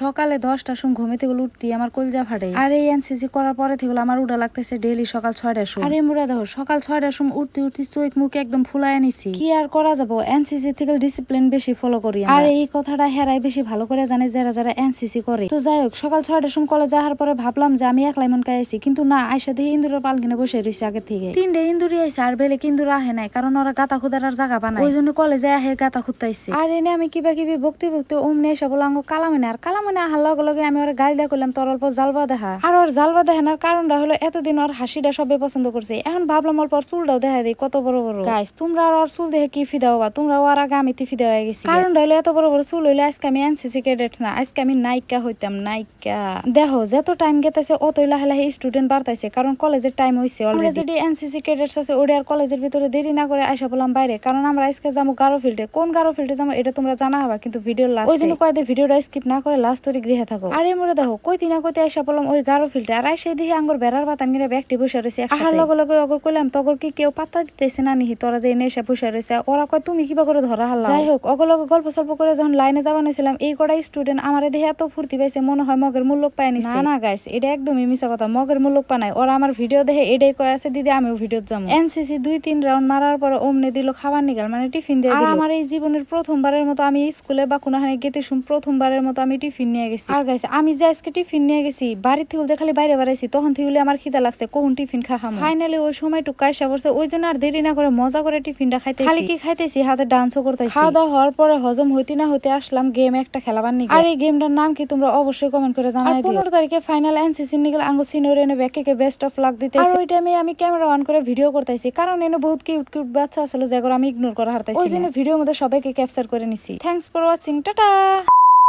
সকালে 10টার সময় ঘুমিতে গেলে উঠতি আমার কলজা ফাটে। আর এই এনসিসি করার পরে থেকে আমার উড়া লাগতেছে ডেইলি সকাল 6টার সময়। আর এই মুড়া দেখো সকাল 6টার সময় উঠতে চোখ মুখ একদম ফুলায় নিছি। কি আর করা যাবো, এনসিসি থেকে ডিসিপ্লিন বেশি ফলো করি। আর এই কথাটা হেরাই বেশি ভালো করে জানে যারা যারা এনসিসি করে। তো যাই হোক, সকাল 6টার সময় কলেজ যাওয়ার পরে ভাবলাম যে আমি একলাই মন কাইছি, কিন্তু না, আইসা দিয়ে ইন্দুরের পাল কিনে বসে রয়েছে আগে থেকে। 3টে ইন্দুরি আইসে, আর বেলে ইন্দুর আহে নাই, কারণ ওরা গাতা খুদার আর জায়গা বানায়, ওই জন্য কলেজে আহে গাতা খুঁজতাইছে। আর এনে আমি কিবা কিবি বকতে অমনি এসে বলে আঙ্গ কালামনে, আর কালামনে আহার লগে লগে আমি ওর গাল দিয়া করলাম তোর অল্প জালবা দেখা। আর ওর জালবা দেখানোর কারণটা হলো এতদিন ওর হাসিটা সবাই পছন্দ করছে, এখন ভাবলাম অল্প চুলটাও দেখা দিই কত বড় বড়। গাইস, তোমরা আর চুল দেখে কি ফিদা হবা? তোমরা ওর আগে আমি ফিদা হয়ে গেছি। কারণটা হলো এত বড় বড় চুল হইলে আজকে আমি এনসিসি ক্যাডেট না, আজকে আমি নায়িকা হইতাম, নায়িকা। দেখো যত টাইম গেতেছে অতই লাহে লাহে স্টুডেন্ট বাড়তাইছে, কারণ কলেজের টাইম হইছে অলরেডি। যদি এনসিসি ক্যাডেটস আছে ওরে আর কলেজের ভিতরে দেরি না করে আইসা বললাম বাইরে, কারণ আমরা আজকে যাবো গারো ফিল্ডে। কোন গারো ফিল্ডে যাবো এটা তোমরা জানা হবা কিন্তু ভিডিও লাস্ট, ওই জন্য কয়েকদিন ভিডিওটা স্কিপ না করে লাস্ট তরিক দেখে থাকো। আর এই মোড়ে দেখো কইতি না কইতে আইসা বললাম ওই গারো ফিল্ডে, আর আইসা দেখি আঙ্গুর বেড়ার পাতান গিয়ে ব্যক্তি বসে রয়েছে। আহার লগে লগে অগর কইলাম তগর কি কেউ পাত্তা দিতেছে না নিহি, তোরা যে এনে এসে বসে রয়েছে। ওরা কয় তুমি কিবা করে ধরা হাল্লা। যাই হোক, অগর লগে গল্প সল্প করে যখন লাইনে যাবানো ছিলাম, এই কটা স্টুডেন্ট আমারে দেখে এত ফুর্তি পাইছে মনে হয় মগের মূল্য পায় নিছে। না না গাইস, এটা একদমই মিছা কথা, মগের মূল্য পায়। ওরা আমার ভিডিও দেখে এটাই কয় আছে দিদি আমিও ভিডিও যাবো। এনসিসি 2-3 রাউন্ড মারার পরে অমনে দিল খাবার নিগাল, মানে টিফিন দিয়ে দিল। আমার এই জীবনের প্রথমবারের মতো আমি স্কুলে বা কোনখানে গেতে প্রথমবারের মতো আমি টিফিন নিয়ে গেছি। আর গাইস, আমি যে আজকে টিফিন নিয়ে গেছি বাড়ি থেকে যে খালি বাইরে বাড়াইছি, তখন থেকে আমার খিদা লাগছে কোন টিফিন খাম। ফাইনালি ওই সময়টুকু কাইসা পড়ছে, ওই জন্য আর দেরি না করে মজা করে টিফিনটা খাইতেছি। খালি কি খাইতেছি, হাতে ডান্সও করতেছি। খাওয়া দাওয়া হওয়ার পরে হজম হইতে না হইতে আসলাম গেম একটা খেলাবার নিয়ে। আর এই গেমটার নাম কি তোমরা অবশ্যই কমেন্ট করে জানাই দিও। 15 তারিখে ফাইনাল এনসিসি নিগেল আঙ্গো সিনিয়র এনে ব্যাকে বেস্ট অফ লাক দিতেছি। আর ওই টাইমে আমি ক্যামেরা অন করে ভিডিও করতেছি, কারণ এনে বহুত কিউট কিউট বাচ্চা আসলে যেগুলো আমি ইগনোর করা হারতাইছি, ওই জন্য ভিডিওর মধ্যে সবাইকে ক্যাপচার করে নিছি। Thanks for watching, tata.